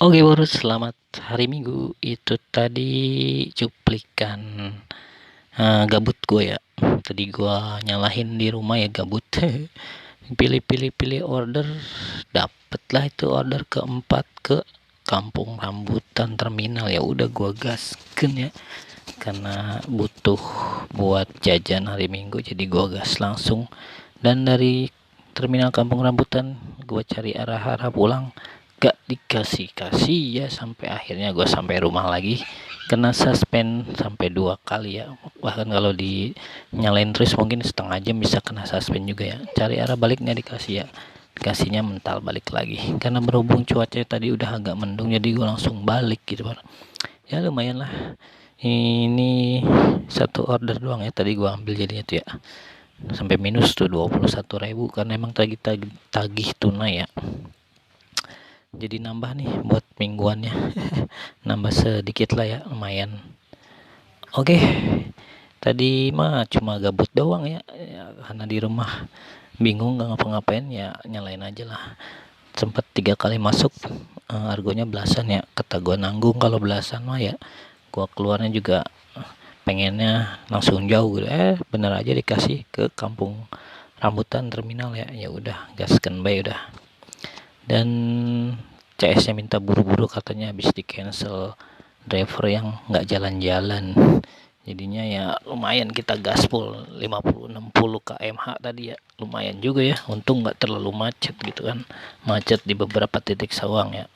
Oke Bro, selamat hari Minggu. Itu tadi cuplikan gabut gue ya. Tadi gue nyalahin di rumah ya gabut. Pilih-pilih order, dapet lah itu order keempat ke Kampung Rambutan Terminal. Ya udah gue gasken ya, karena butuh buat jajan hari Minggu, jadi gue gas langsung. Dan dari Terminal Kampung Rambutan gue cari arah pulang, gak dikasih ya, sampai akhirnya gue sampai rumah lagi, kena suspend sampai 2 kali ya. Bahkan kalau dinyalain terus mungkin setengah jam bisa kena suspend juga ya. Cari arah baliknya dikasih ya, dikasihnya mental balik lagi, karena berhubung cuaca tadi udah agak mendung, jadi gue langsung balik gitu Pak. Ya lumayan lah, ini satu order doang ya tadi gue ambil, jadinya tuh ya sampai minus tuh 21.000, karena emang tagih tunai ya. Jadi nambah nih buat mingguannya. Nambah sedikit lah ya, lumayan. Oke, tadi mah cuma gabut doang ya, karena di rumah bingung nggak ngapa-ngapain ya, nyalain aja lah. Sempet 3 kali masuk, argonya belasan ya, kata gue nanggung kalau belasan mah ya. Gua keluarnya juga pengennya langsung jauh gitu, bener aja dikasih ke Kampung Rambutan Terminal ya. Ya udah gaskan bae udah. Dan CS nya minta buru-buru, katanya habis di cancel driver yang nggak jalan-jalan. Jadinya ya lumayan kita gaspol 50-60 km/h tadi ya, lumayan juga ya. Untung nggak terlalu macet gitu kan, macet di beberapa titik sawang ya.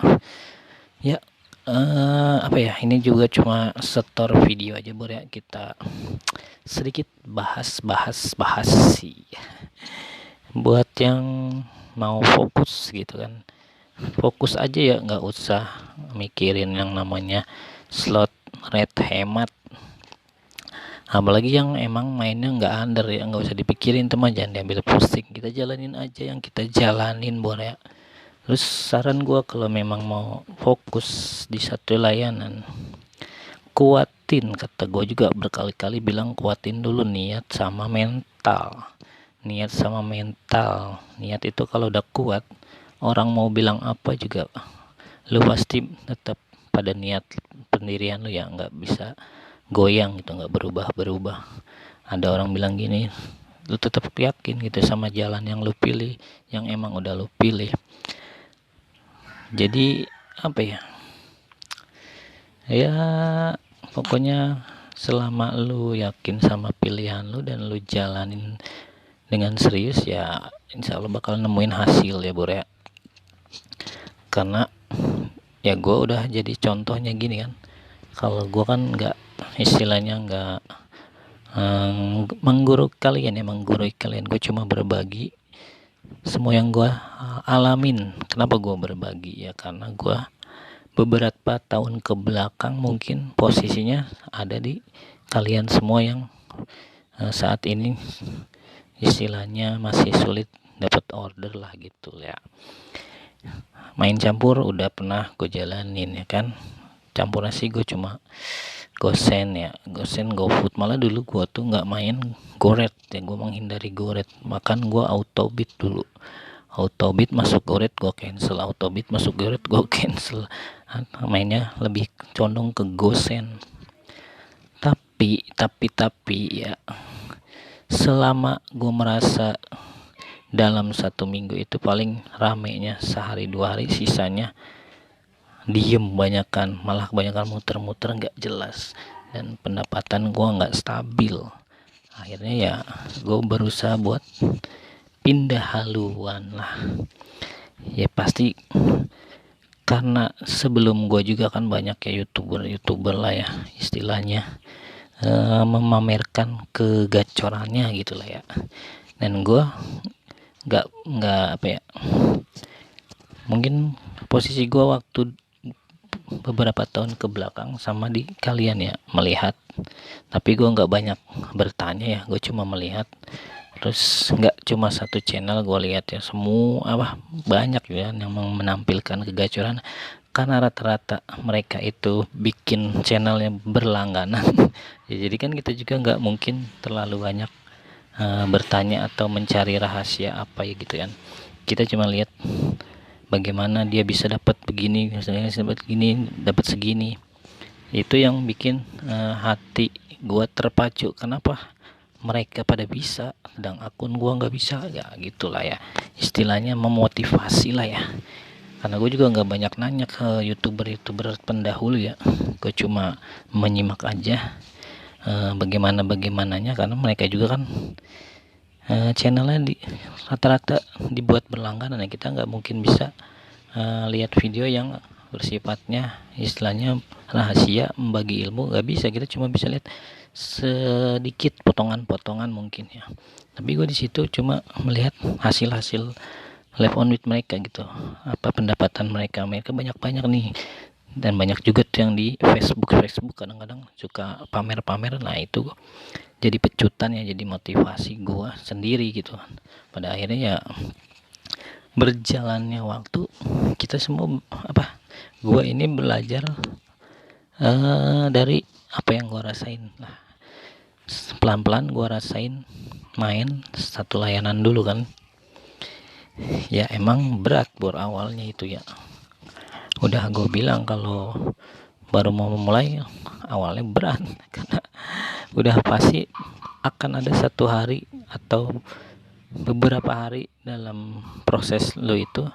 Ya, apa ya, ini juga cuma setor video aja Bor ya, kita sedikit bahas sih buat yang mau fokus gitu kan. Fokus aja ya, nggak usah mikirin yang namanya slot rate hemat, apalagi yang emang mainnya nggak under ya, nggak usah dipikirin teman, jangan diambil pusing, kita jalanin aja yang kita jalanin Bor ya. Terus saran gue, kalau memang mau fokus di satu layanan, kuatin, kata gue juga berkali-kali bilang, kuatin dulu niat sama mental. Niat itu kalau udah kuat, orang mau bilang apa juga lu pasti tetap pada niat pendirian lu ya, nggak bisa goyang gitu, nggak berubah. Ada orang bilang gini, lu tetap yakin gitu sama jalan yang lu pilih, yang emang udah lu pilih. Jadi apa ya, pokoknya selama lu yakin sama pilihan lu dan lu jalanin dengan serius ya, insya Allah bakal nemuin hasil ya Bor ya. Karena ya gue udah jadi contohnya gini kan. Kalau gue kan nggak, istilahnya nggak menggurui kalian, gue cuma berbagi semua yang gue alamin. Kenapa gue berbagi ya, karena gue beberapa tahun ke belakang mungkin posisinya ada di kalian semua yang saat ini istilahnya masih sulit dapat order lah gitu ya. Main campur udah pernah gue jalanin ya kan, campur nasi gue cuma gosen, GoFood. Malah dulu gue tuh nggak main goret ya, gue menghindari goret, makan gue autobit dulu. Autobit masuk goret gue cancel, autobit masuk goret gue cancel. Mainnya lebih condong ke gosen. Tapi ya, selama gue merasa dalam 1 minggu itu paling ramenya sehari 2 hari, sisanya diem malah kebanyakan muter-muter nggak jelas, dan pendapatan gue nggak stabil. Akhirnya ya gue berusaha buat pindah haluan lah ya. Pasti karena sebelum gue juga kan banyak ya youtuber lah ya, istilahnya memamerkan kegacorannya gitulah ya. Dan gue nggak apa ya, mungkin posisi gue waktu beberapa tahun ke belakang sama di kalian ya, melihat, tapi gue nggak banyak bertanya ya, gue cuma melihat. Terus nggak cuma satu channel gue lihat ya, semua banyak ya yang menampilkan kegacoran, karena rata-rata mereka itu bikin channelnya berlangganan. Ya, jadi kan kita juga nggak mungkin terlalu banyak bertanya atau mencari rahasia apa ya gitu kan. Kita cuma lihat bagaimana dia bisa dapat begini, misalnya dapat gini, dapat segini. Itu yang bikin hati gua terpacu. Kenapa mereka pada bisa sedang akun gua nggak bisa? Ya gitulah ya, istilahnya memotivasi lah ya. Karena gue juga nggak banyak nanya ke youtuber pendahulu ya, gue cuma menyimak aja bagaimananya, karena mereka juga kan channelnya rata-rata dibuat berlangganan ya. Kita nggak mungkin bisa lihat video yang bersifatnya istilahnya rahasia, membagi ilmu, nggak bisa. Kita cuma bisa lihat sedikit potongan-potongan mungkin ya. Tapi gue di situ cuma melihat hasil-hasil live on with mereka gitu, apa pendapatan mereka banyak nih. Dan banyak juga tuh yang di Facebook kadang-kadang suka pamer-pamer. Nah itu jadi pecutan ya, jadi motivasi gua sendiri gitu. Pada akhirnya ya berjalannya waktu, kita semua gua ini belajar dari apa yang gua rasain lah. Pelan-pelan gua rasain main satu layanan dulu kan. Ya emang berat awalnya itu ya. Udah gue bilang kalau baru mau memulai awalnya berat, karena udah pasti akan ada satu hari atau beberapa hari dalam proses lo itu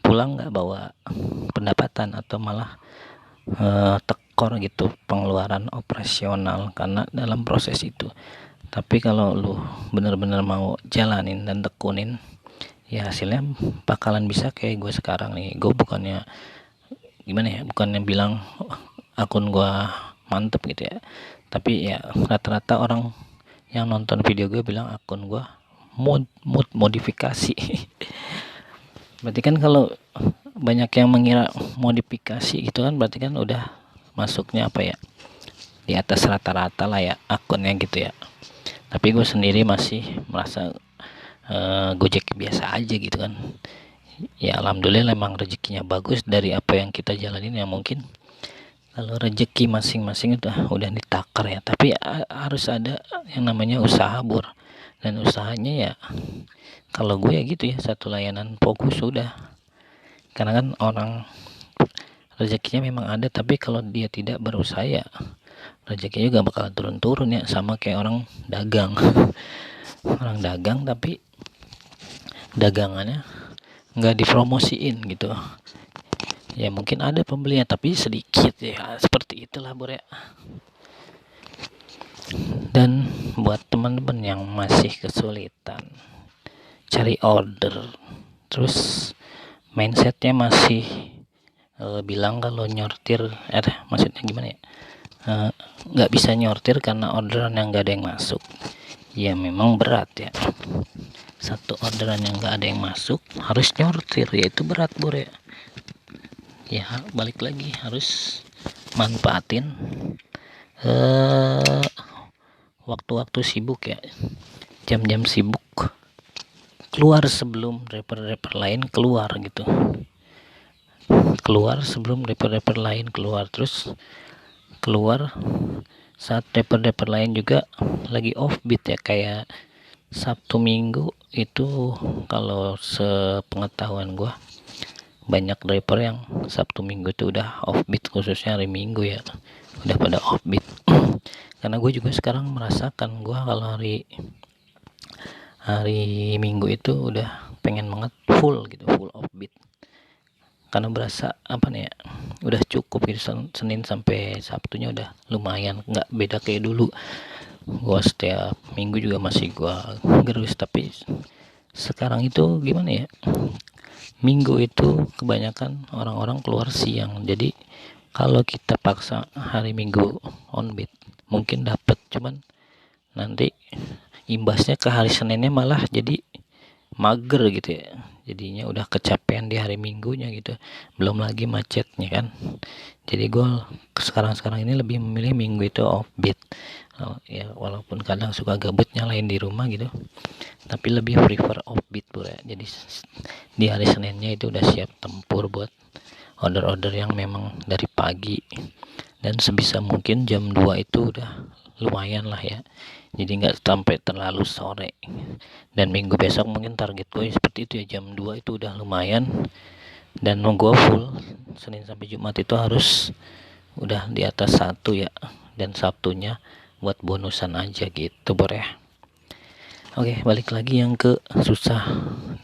pulang nggak bawa pendapatan, atau malah tekor gitu pengeluaran operasional karena dalam proses itu. Tapi kalau lu bener-bener mau jalanin dan tekunin, ya hasilnya bakalan bisa kayak gue sekarang nih. Gue bukannya bilang akun gue mantep gitu ya, tapi ya rata-rata orang yang nonton video gue bilang akun gue modifikasi. Berarti kan kalau banyak yang mengira modifikasi gitu kan, berarti kan udah masuknya di atas rata-rata lah ya akunnya gitu ya. Tapi gue sendiri masih merasa Gojek biasa aja gitu kan. Ya alhamdulillah memang rezekinya bagus dari apa yang kita jalanin. Ya mungkin kalau rezeki masing-masing udah ditakar ya, tapi harus ada yang namanya usaha dan usahanya ya kalau gue ya gitu ya, satu layanan fokus sudah. Karena kan orang rezekinya memang ada, tapi kalau dia tidak berusaha ya rezekinya juga bakal turun-turun ya, sama kayak orang dagang. Orang dagang tapi dagangannya nggak dipromosiin gitu ya, mungkin ada pembelinya tapi sedikit ya, seperti itulah Bro ya. Dan buat teman-teman yang masih kesulitan cari order, terus mindsetnya masih bilang kalau nyortir maksudnya gimana ya, nggak bisa nyortir karena orderan yang nggak ada yang masuk. Ya memang berat ya, satu orderan yang nggak ada yang masuk harus nyortir, ya itu berat Bro ya. Ya balik lagi harus manfaatin waktu-waktu sibuk ya, jam-jam sibuk, keluar sebelum rapper lain keluar gitu, keluar sebelum rapper lain keluar, terus keluar saat rapper lain juga lagi offbeat ya. Kayak Sabtu Minggu itu kalau sepengetahuan gua banyak rapper yang Sabtu Minggu itu udah offbeat, khususnya hari Minggu ya udah pada offbeat. Karena gue juga sekarang merasakan gue kalau hari Minggu itu udah pengen banget full offbeat, karena berasa udah cukup gitu. Senin sampai Sabtunya udah lumayan, nggak beda kayak dulu gua setiap minggu juga masih gua gerus. Tapi sekarang itu gimana ya, minggu itu kebanyakan orang-orang keluar siang, jadi kalau kita paksa hari Minggu on beat mungkin dapat, cuman nanti imbasnya ke hari Seninnya malah jadi mager gitu ya, jadinya udah kecapean di hari Minggunya gitu, belum lagi macetnya kan. Jadi gue sekarang ini lebih memilih Minggu itu offbeat ya, walaupun kadang suka gabut nyalain di rumah gitu, tapi lebih prefer offbeat Bro ya. Jadi di hari Seninnya itu udah siap tempur buat order-order yang memang dari pagi, dan sebisa mungkin jam 2 itu udah lumayan lah ya, jadi nggak sampai terlalu sore. Dan minggu besok mungkin target gue seperti itu ya, jam 2 itu udah lumayan dan gua full Senin sampai Jumat itu harus udah di atas 1 ya, dan Sabtunya buat bonusan aja gitu Bor ya. Oke, balik lagi yang ke susah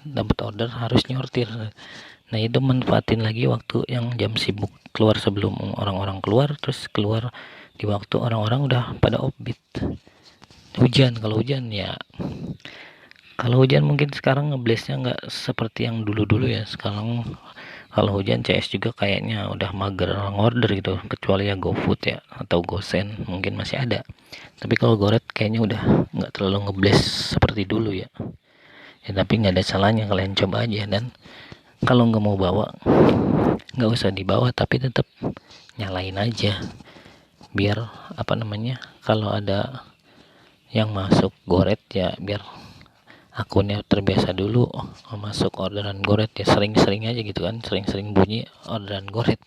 dapat order harus nyortir. Nah itu manfaatin lagi waktu yang jam sibuk, keluar sebelum orang-orang keluar, terus keluar di waktu orang-orang udah pada offbeat. Hujan, kalau hujan mungkin sekarang ngeblastnya nggak seperti yang dulu-dulu ya. Sekarang kalau hujan CS juga kayaknya udah mager ngorder gitu, kecuali ya GoFood ya atau GoSend mungkin masih ada. Tapi kalau Goret kayaknya udah nggak terlalu ngeblast seperti dulu ya. Ya tapi nggak ada salahnya kalian coba aja, dan kalau nggak mau bawa nggak usah dibawa, tapi tetap nyalain aja biar kalau ada yang masuk Goret ya biar akunnya terbiasa dulu masuk orderan Goret ya, sering-sering aja gitu kan, sering-sering bunyi orderan Goret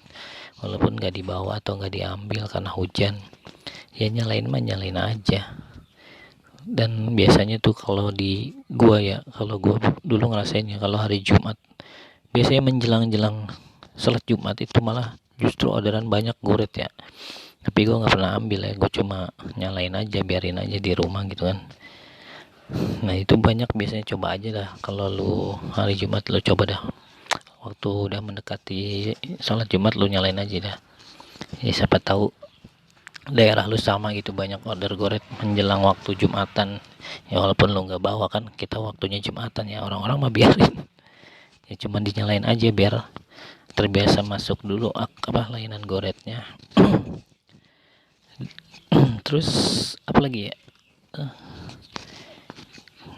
walaupun nggak dibawa atau nggak diambil karena hujan. Ya nyalain aja. Dan biasanya tuh kalau gua dulu ngerasainnya kalau hari Jumat biasanya menjelang salat Jumat itu malah justru orderan banyak Goret ya, tapi gua nggak pernah ambil ya, gua cuma nyalain aja, biarin aja di rumah gitu kan. Nah itu banyak biasanya, coba aja dah kalau lu hari Jumat, lu coba dah waktu udah mendekati salat Jumat lu nyalain aja dah ya, siapa tahu daerah lu sama gitu banyak order Goret menjelang waktu Jumatan ya, walaupun lu nggak bawa kan, kita waktunya Jumatan ya, orang-orang mah biarin ya, cuman dinyalain aja biar terbiasa masuk dulu layanan Goretnya. Terus apa lagi ya,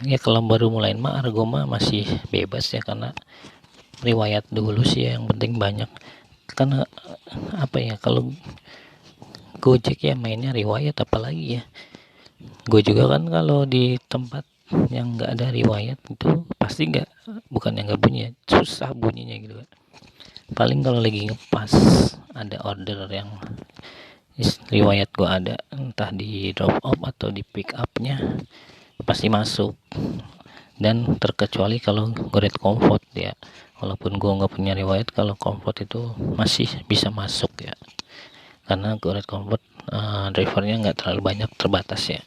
ya kalau baru mulai mah Argo mah masih bebas ya, karena riwayat dulu sih ya, yang penting banyak. Karena kalau Gojek ya mainnya riwayat, apalagi ya gue juga kan kalau di tempat yang nggak ada riwayat itu pasti bukan yang nggak bunyi ya, susah bunyinya gitu kan. Paling kalau lagi ngepas ada order yang riwayat gue ada, entah di drop off atau di pick upnya, pasti masuk. Dan terkecuali kalau Goret Comfort ya, walaupun gue nggak punya riwayat, kalau Comfort itu masih bisa masuk ya, karena Goret Comfort drivernya nggak terlalu banyak, terbatas ya,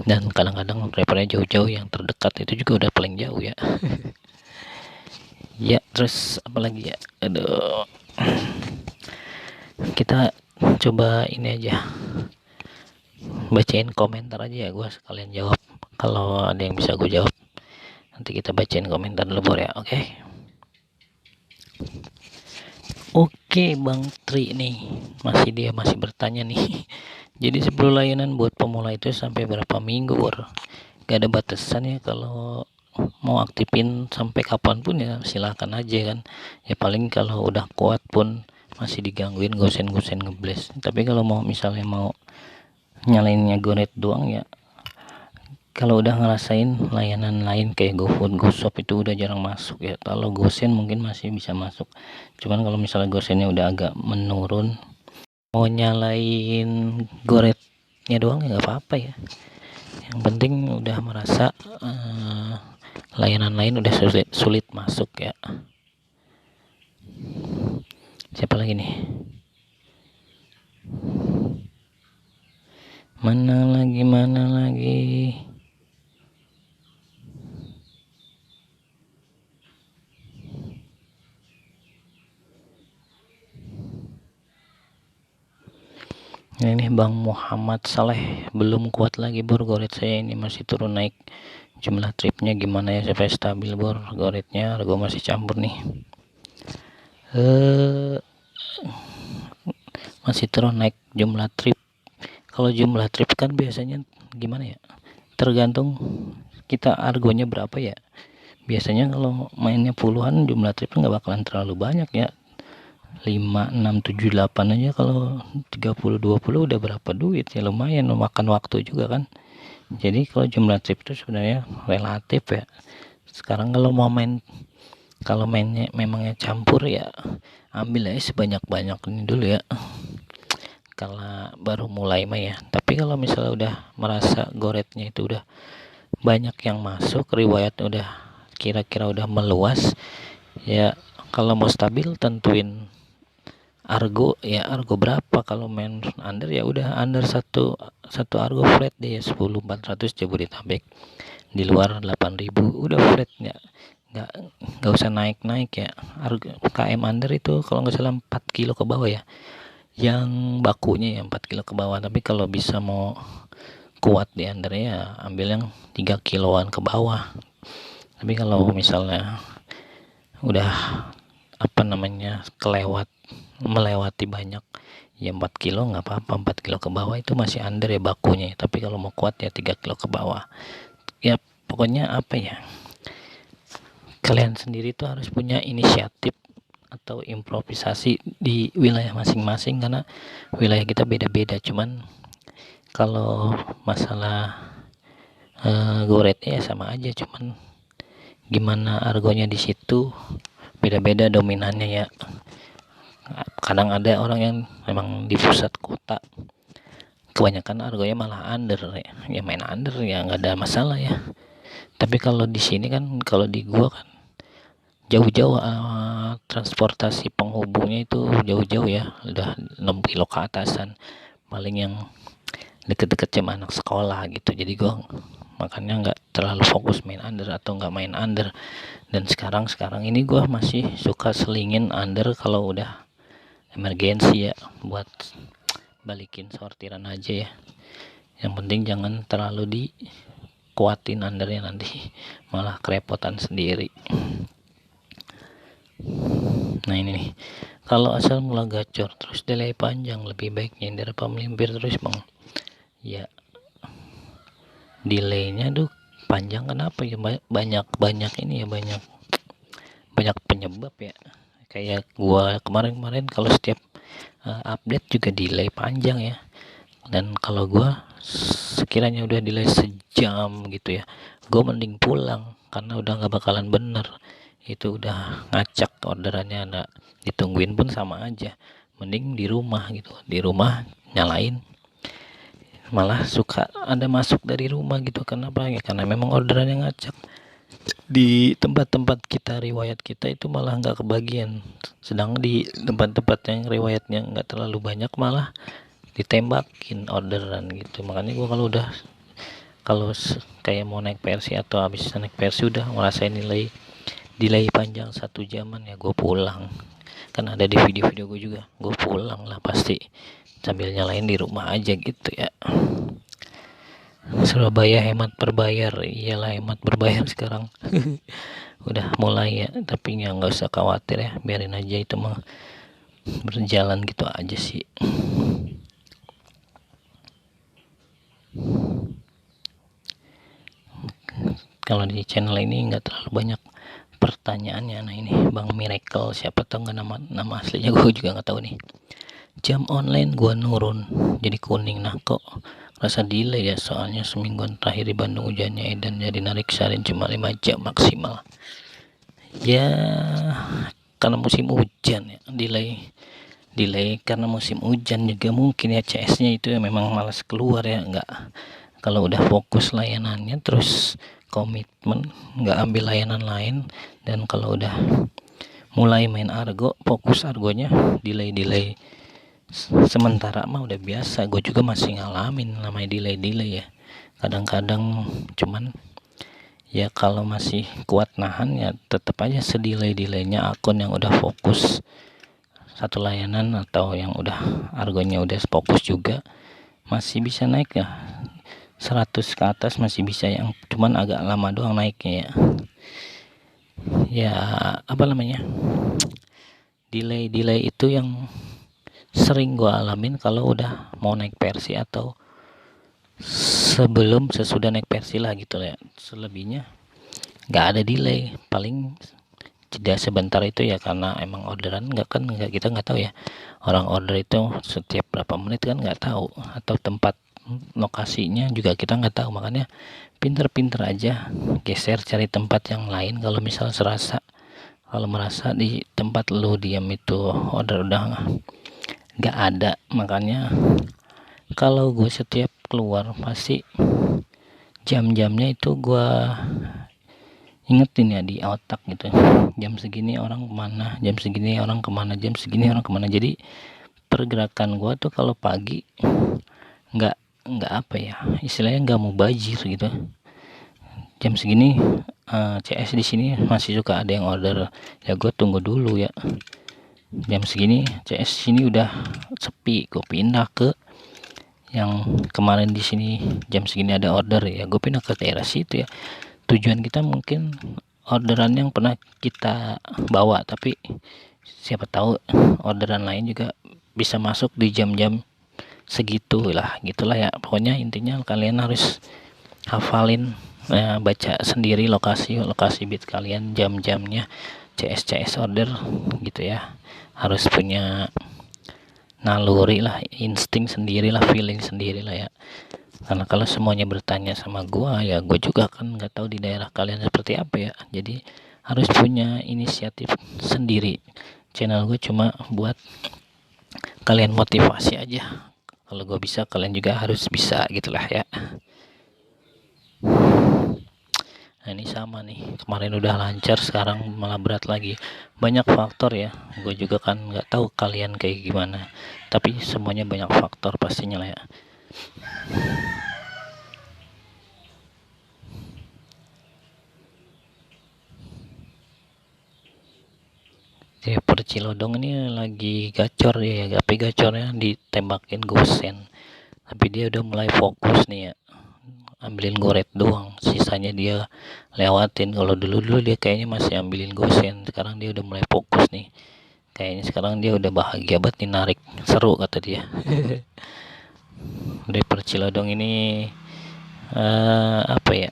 dan kadang-kadang drivernya jauh-jauh, yang terdekat itu juga udah paling jauh ya. Ya terus apalagi ya, aduh, kita coba ini aja, bacain komentar aja ya, gue sekalian jawab kalau ada yang bisa gue jawab. Nanti kita bacain komentar dulu Bor ya. Oke Bang Tri nih, masih bertanya nih. Jadi 10 layanan buat pemula itu sampai berapa minggu Bor? Gak ada batasan ya, kalau mau aktifin sampai kapanpun ya silakan aja kan. Ya paling kalau udah kuat pun masih digangguin gosen-gosen ngeblast. Tapi kalau misalnya mau nyalainnya Goret doang ya, kalau udah ngerasain layanan lain kayak GoFood, GoShop itu udah jarang masuk ya. Kalau GoSend mungkin masih bisa masuk, cuman kalau misalnya GoSendnya udah agak menurun, mau nyalain Goretnya doang ya nggak apa-apa ya. Yang penting udah merasa layanan lain udah sulit masuk ya. Siapa lagi nih? Mana lagi? Ini Bang Muhammad Saleh, belum kuat lagi Bor, Goret saya ini masih turun naik. Jumlah tripnya gimana ya supaya stabil Bor? Goretnya Argo masih campur nih. Masih turun naik jumlah trip. Kalau jumlah trip kan biasanya gimana ya, tergantung kita argonya berapa ya. Biasanya kalau mainnya puluhan, jumlah trip nggak bakalan terlalu banyak ya, 5, 6, 7, 8 aja. Kalau 30, 20 udah berapa duit ya, lumayan memakan waktu juga kan. Jadi kalau jumlah trip itu sebenarnya relatif ya. Sekarang kalau mainnya memangnya campur ya, ambil aja sebanyak-banyak ini dulu ya, kalau baru mulai mah ya. Tapi kalau misalnya udah merasa Goretnya itu udah banyak yang masuk, riwayat udah kira-kira udah meluas ya, Kalau mau stabil tentuin argo berapa. Kalau main under ya udah under satu argo flat deh ya 10.400 Jabodetabek, di luar 8.000 udah flat, nggak usah naik ya. Argo KM under itu kalau nggak salah 4 kilo ke bawah ya, yang bakunya ya 4 kilo ke bawah. Tapi kalau bisa mau kuat di under ya ambil yang 3 kiloan ke bawah. Tapi kalau misalnya udah melewati banyak ya 4 kilo nggak apa-apa, 4 kilo ke bawah itu masih under ya bakunya. Tapi kalau mau kuat ya 3 kilo ke bawah ya. Pokoknya kalian sendiri tuh harus punya inisiatif atau improvisasi di wilayah masing-masing, karena wilayah kita beda-beda. Cuman kalau masalah goretnya ya sama aja, cuman gimana argonya di situ beda-beda dominannya ya. Kadang ada orang yang memang di pusat kota kebanyakan argonya malah under ya main under ya nggak ada masalah ya. Tapi kalau di sini kan, kalau di gua kan jauh-jauh, transportasi penghubungnya itu jauh-jauh ya, udah 6 kilo ke atasan, paling yang deket-deket cuma anak sekolah gitu. Jadi gua makanya nggak terlalu fokus main under atau nggak main under. Dan sekarang ini gua masih suka selingin under kalau udah emergensi ya, buat balikin sortiran aja ya. Yang penting jangan terlalu dikuatin undernya, nanti malah kerepotan sendiri. Nah ini nih, kalau asal mula gacor terus delay panjang, lebih baik nyender apa melimpir terus bang? Ya delaynya tuh panjang kenapa ya, banyak ini ya, banyak penyebab ya. Kayak gua kemarin kalau setiap update juga delay panjang ya. Dan kalau gua sekiranya udah delay sejam gitu ya, gua mending pulang karena udah nggak bakalan bener. Itu udah ngacak orderannya, ada ditungguin pun sama aja. Mending di rumah gitu, di rumah nyalain, malah suka ada masuk dari rumah gitu. Kenapa ya? Karena memang orderannya ngacak. Di tempat-tempat kita, riwayat kita itu malah nggak kebagian, sedang di tempat-tempat yang riwayatnya nggak terlalu banyak malah ditembakin orderan gitu. Makanya gua kalau kayak mau naik Persi atau habis naik Persi udah ngerasain delay panjang 1 jaman ya, gue pulang. Kan ada di video-video gue juga, gue pulang lah pasti sambil nyalain di rumah aja gitu ya. Surabaya hemat berbayar, iyalah hemat berbayar sekarang. Udah mulai ya, tapi ya nggak usah khawatir ya, biarin aja itu mah berjalan gitu aja sih. Kalau di channel ini nggak terlalu banyak pertanyaannya. Nah ini Bang Miracle, siapa tahu nggak nama aslinya, gue juga nggak tahu nih. Jam online gua nurun jadi kuning, nah kok rasa delay ya, soalnya semingguan terakhir di Bandung hujannya edan, jadi narik sarin cuma 5 jam maksimal ya, karena musim hujan ya. Delay karena musim hujan juga mungkin ya. CS nya itu ya memang malas keluar ya, nggak, kalau udah fokus layanannya terus komitmen nggak ambil layanan lain. Dan kalau udah mulai main argo, fokus argonya, delay sementara mah udah biasa. Gue juga masih ngalamin namanya delay ya kadang-kadang. Cuman ya kalau masih kuat nahan ya tetap aja sedelay-delaynya akun yang udah fokus satu layanan atau yang udah argonya udah fokus juga masih bisa naik ya, 100 ke atas masih bisa, yang cuman agak lama doang naiknya ya apa namanya, delay itu yang sering gua alamin kalau udah mau naik Persi atau sesudah naik Persi lah gitu ya. Selebihnya nggak ada delay, paling jeda sebentar itu ya karena emang orderan kita nggak tahu ya, orang order itu setiap berapa menit kan nggak tahu, atau tempat lokasinya juga kita nggak tahu. Makanya pinter-pinter aja geser, cari tempat yang lain kalau merasa di tempat lu diam itu order udah nggak ada. Makanya kalau gue setiap keluar pasti jam-jamnya itu gue ingetin ya di otak gitu, jam segini orang kemana, jam segini orang kemana, jam segini orang kemana. Jadi pergerakan gua tuh kalau pagi nggak apa ya, istilahnya nggak mau bajir gitu. Jam segini CS di sini masih suka ada yang order, ya gue tunggu dulu ya. Jam segini CS sini udah sepi, gue pindah ke yang kemarin di sini jam segini ada order, ya gue pindah ke daerah situ ya. Tujuan kita mungkin orderan yang pernah kita bawa, tapi siapa tahu orderan lain juga bisa masuk di jam-jam segitu lah, gitulah ya. Pokoknya intinya kalian harus hafalin, baca sendiri lokasi bit kalian, jam-jamnya, CS order gitu ya. Harus punya naluri lah, insting sendiri lah, feeling sendiri lah ya. Karena kalau semuanya bertanya sama gua, ya gua juga kan nggak tahu di daerah kalian seperti apa ya. Jadi harus punya inisiatif sendiri. Channel gue cuma buat kalian motivasi aja. Kalau gue bisa, kalian juga harus bisa gitulah ya. Nah ini sama nih, kemarin udah lancar, sekarang malah berat lagi. Banyak faktor ya, gue juga kan nggak tahu kalian kayak gimana, tapi semuanya banyak faktor pastinya lah ya. Jadi Cilodong ini lagi gacor ya, tapi gacornya ditembakin gosen, tapi dia udah mulai fokus nih ya, ambilin goret doang, sisanya dia lewatin. Kalau dulu dia kayaknya masih ambilin gosen, sekarang dia udah mulai fokus nih. Kayaknya sekarang dia udah bahagia banget nih, narik seru kata dia. Dari Cilodong ini apa ya,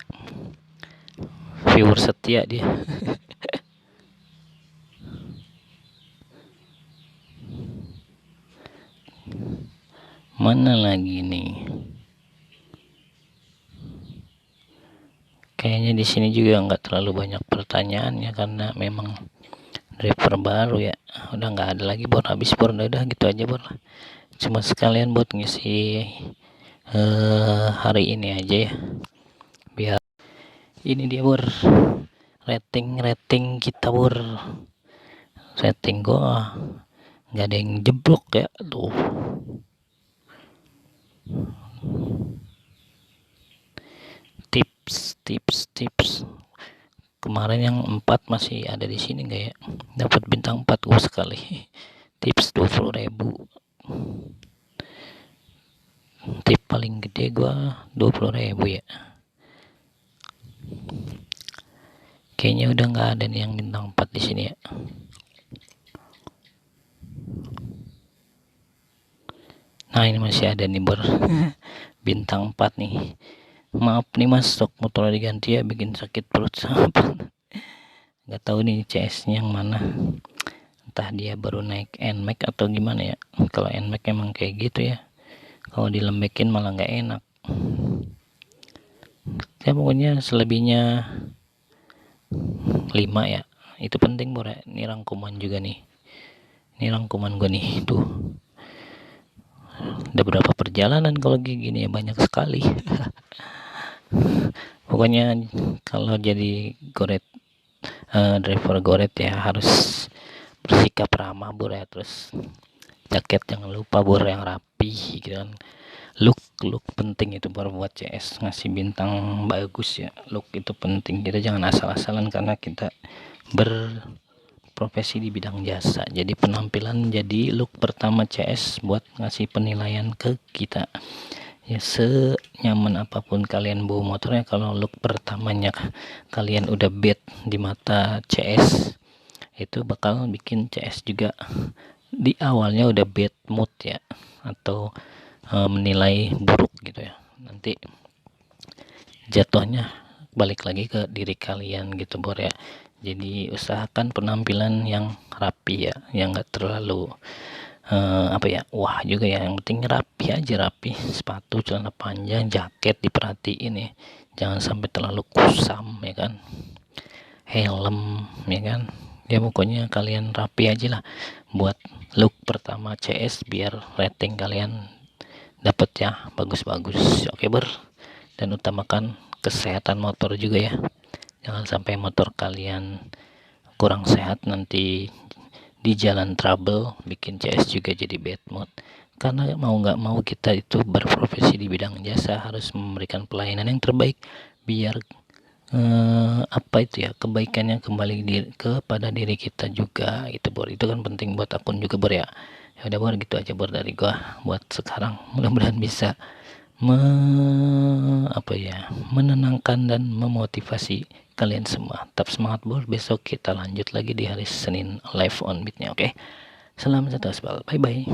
viewer setia dia. Mana lagi nih, kayaknya di sini juga nggak terlalu banyak pertanyaan ya, karena memang driver baru ya, udah nggak ada lagi. Bor habis bor, udah gitu aja bor, cuma sekalian buat ngisi hari ini aja ya, biar ini dia bor, rating kita bor. Rating gua nggak ada yang jeblok ya tuh. Tips kemarin yang 4 masih ada di sini nggak ya, dapat bintang 4 gua sekali. Tips 20.000, tip paling gede gua 20.000 ya. Kayaknya udah nggak ada nih yang bintang 4 di sini ya. Nah ini masih ada nih bor, bintang 4 nih. Maaf nih mas, stok motor diganti ya, bikin sakit perut. Nggak tahu nih CS nya yang mana, entah dia baru naik NMAX atau gimana ya. Kalau NMAX emang kayak gitu ya, kalau dilembekin malah nggak enak ya. Pokoknya selebihnya 5 ya, itu penting bor ya. Ini rangkuman juga nih, ini rangkuman gue nih tuh. Ada berapa perjalanan kalau gini ya, banyak sekali. Pokoknya kalau jadi goret, driver goret ya harus bersikap ramah bor ya. Terus jaket jangan lupa bor yang rapi gitu kan. Look penting itu bor, buat CS ngasih bintang bagus ya. Look itu penting, kita jangan asal-asalan karena kita berprofesi di bidang jasa. Jadi penampilan jadi look pertama CS buat ngasih penilaian ke kita ya. Senyaman apapun kalian bawa motornya, kalau look pertamanya kalian udah bad di mata CS, itu bakal bikin CS juga di awalnya udah bad mood ya, atau menilai buruk gitu ya. Nanti jatuhnya balik lagi ke diri kalian gitu bor ya. Jadi usahakan penampilan yang rapi ya, yang enggak terlalu apa ya, wah juga ya. Yang penting rapi aja, rapi, sepatu, celana panjang, jaket diperhatiin ya, jangan sampai terlalu kusam ya kan, helm ya kan ya. Pokoknya kalian rapi aja lah buat look pertama CS, biar rating kalian dapat ya bagus-bagus. Oke bor, dan utamakan kesehatan motor juga ya. jangan sampai motor kalian kurang sehat, nanti di jalan trouble, bikin CS juga jadi bad mood. Karena mau nggak mau kita itu berprofesi di bidang jasa harus memberikan pelayanan yang terbaik biar apa itu ya, kebaikannya kembali kepada diri kita juga itu Bor. Itu kan penting buat akun juga Bor ya. Ya udah Bor, gitu aja Bor dari gua buat sekarang. Mudah-mudahan bisa menenangkan dan memotivasi kalian semua. Tetap semangat Bor, besok kita lanjut lagi di hari Senin live on beatnya. Oke, salam satu aspal, bye bye.